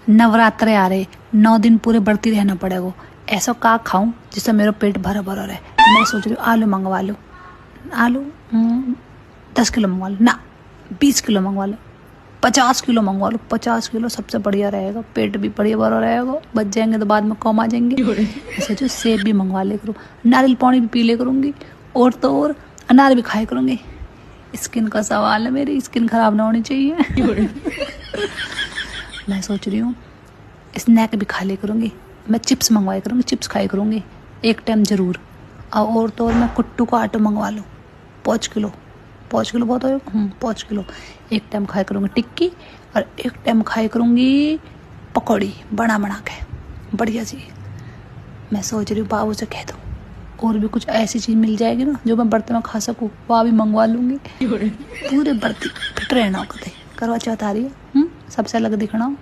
नवरात्रे आ रहे, 9 दिन पूरे बढ़ती रहना पड़ेगा। ऐसा का खाऊं जिससे मेरा पेट भरा भरा रहे। मैं सोच रही हूँ आलू मंगवा लूँ। आलू 10 किलो मंगवा लो ना, 20 किलो मंगवा लो, 50 किलो मंगवा लो। 50 किलो सबसे बढ़िया रहेगा, पेट भी बढ़िया भरा रहेगा। बच जाएंगे तो बाद में कम आ जाएंगे। सोचो सेब भी मंगवा ले करूँ, नारियल पानी भी पी ले करूँगी, और तो और अनार भी खाया करूँगी। स्किन का सवाल है, मेरी स्किन खराब ना होनी चाहिए। मैं सोच रही हूँ स्नैक भी खा ले करूँगी। मैं चिप्स मंगवाया करूँगी, चिप्स खाया करूँगी एक टाइम ज़रूर। और तो और मैं कुट्टू का आटा मंगवा लूँ 5 किलो। 5 किलो बहुत हो, 5 किलो। एक टाइम खाया करूँगी टिक्की, और एक टाइम खाया करूँगी पकौड़ी बना बना के बढ़िया सी। मैं सोच रही हूँ बाबू से कह दूँ और भी कुछ ऐसी चीज़ मिल जाएगी ना जो मैं बर्तन में खा सकूँ, वह भी मंगवा लूँगी। पूरे बर्तन फिट रहना कते। करवा चौथ आ रही है, सबसे अलग दिखना।